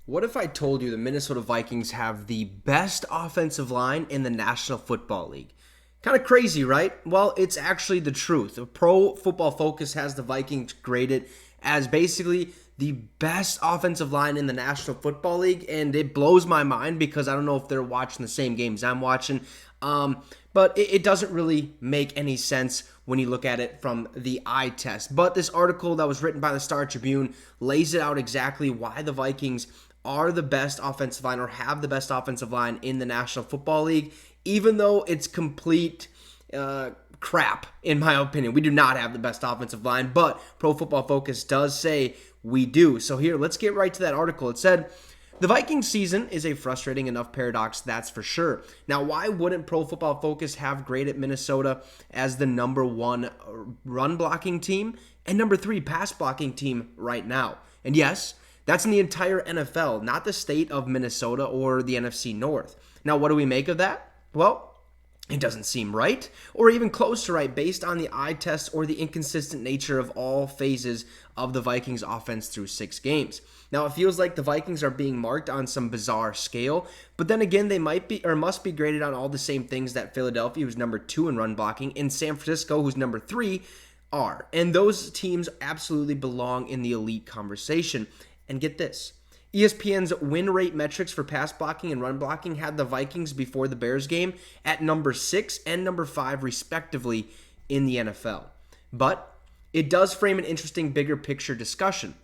What if I told you the Minnesota Vikings have the best offensive line in the National Football League? Kind of crazy, right? Well, it's actually the truth. Pro Football Focus has the Vikings graded as basically the best offensive line in the National Football League, and it blows my mind because I don't know if they're watching the same games I'm watching. But it doesn't really make any sense when you look at it from the eye test. But this article that was written by the Star Tribune lays it out exactly why the Vikings are the best offensive line or have the best offensive line in the National Football League, even though it's complete crap, in my opinion. We do not have the best offensive line, but Pro Football Focus does say we do. So here, let's get right to that article. It said, the Vikings season is a frustrating enough paradox, that's for sure. Now, why wouldn't Pro Football Focus have graded Minnesota as the number one run blocking team and number 3 pass blocking team right now? And yes, that's in the entire NFL, not the state of Minnesota or the NFC North. Now, what do we make of that? Well, it doesn't seem right, or even close to right, based on the eye test or the inconsistent nature of all phases of the Vikings offense through 6 games. Now, it feels like the Vikings are being marked on some bizarre scale, but then again, they might be or must be graded on all the same things that Philadelphia, who's number 2 in run blocking, and San Francisco, who's number 3, are. And those teams absolutely belong in the elite conversation. And get this, ESPN's win rate metrics for pass blocking and run blocking had the Vikings before the Bears game at number 6 and number 5 respectively in the NFL. But it does frame an interesting bigger picture discussion.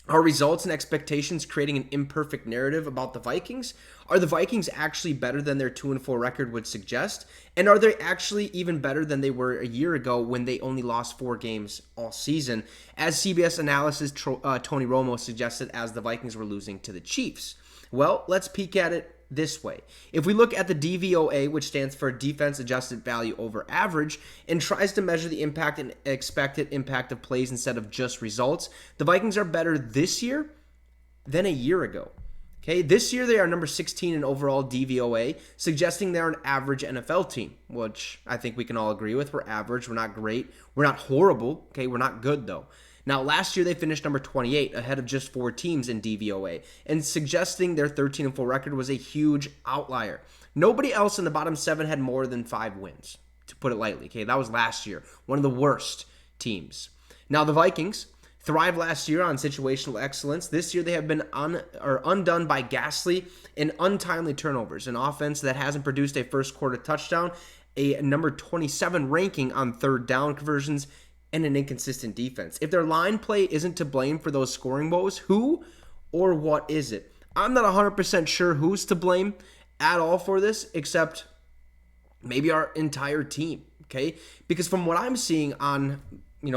Are results and expectations creating an imperfect narrative about the Vikings? Are the Vikings actually better than their 2-4 record would suggest? And are they actually even better than they were a year ago when they only lost 4 games all season? As CBS analysis Tony Romo suggested, as the Vikings were losing to the Chiefs. Well, let's peek at it this way. If we look at the DVOA, which stands for Defense Adjusted Value Over Average, and tries to measure the impact and expected impact of plays instead of just results, the Vikings are better this year than a year ago. Okay, this year they are number 16 in overall DVOA, suggesting they're an average NFL team, which I think we can all agree with. We're average, we're not great, we're not horrible, okay, we're not good though. Now, last year they finished number 28, ahead of just 4 teams in DVOA, and suggesting their 13-4 record was a huge outlier. Nobody else in the bottom 7 had more than 5 wins, to put it lightly. Okay, that was last year, one of the worst teams. Now, the Vikings thrived last year on situational excellence. This year they have been undone by ghastly and untimely turnovers, an offense that hasn't produced a first-quarter touchdown, a number 27 ranking on third down conversions, and an inconsistent defense. If their line play isn't to blame for those scoring woes, who or what is it? I'm not 100% sure who's to blame at all for this, except maybe our entire team, okay? Because from what I'm seeing on,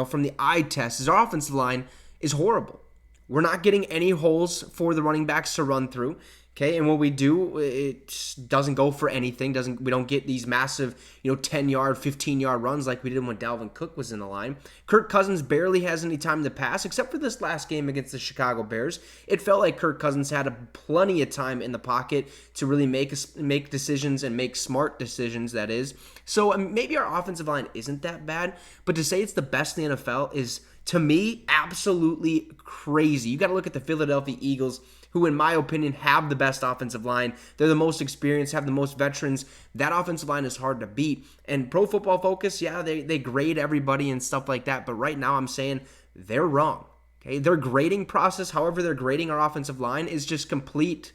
from the eye test, is our offensive line is horrible. We're not getting any holes for the running backs to run through. Okay, and when we do, it doesn't go for anything. We don't get these massive, 10-yard, 15-yard runs like we did when Dalvin Cook was in the line. Kirk Cousins barely has any time to pass, except for this last game against the Chicago Bears. It felt like Kirk Cousins had plenty of time in the pocket to really make decisions and make smart decisions, that is. So maybe our offensive line isn't that bad, but to say it's the best in the NFL is, to me, absolutely crazy. You got to look at the Philadelphia Eagles, who, in my opinion, have the best offensive line. They're the most experienced, have the most veterans. That offensive line is hard to beat. And Pro Football Focus, yeah, they grade everybody and stuff like that. But right now I'm saying they're wrong. Okay, their grading process, however they're grading our offensive line, is just complete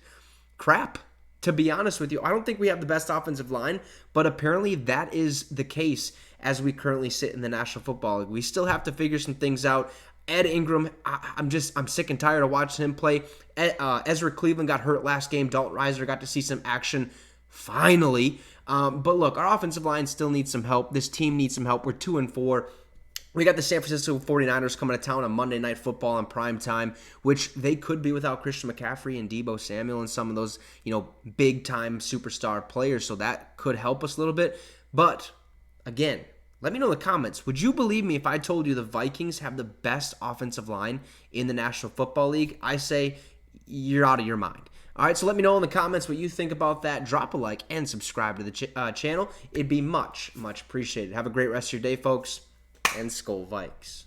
crap. To be honest with you, I don't think we have the best offensive line, but apparently that is the case as we currently sit in the National Football League. We still have to figure some things out. Ed Ingram, I'm sick and tired of watching him play. Ezra Cleveland got hurt last game. Dalton Risner got to see some action finally. But look, our offensive line still needs some help. This team needs some help. We're 2-4. We got the San Francisco 49ers coming to town on Monday Night Football on prime time, which they could be without Christian McCaffrey and Deebo Samuel and some of those, big-time superstar players. So that could help us a little bit. But, again, let me know in the comments. Would you believe me if I told you the Vikings have the best offensive line in the National Football League? I say you're out of your mind. All right, so let me know in the comments what you think about that. Drop a like and subscribe to the channel. It'd be much, much appreciated. Have a great rest of your day, folks, and Skol Vikes.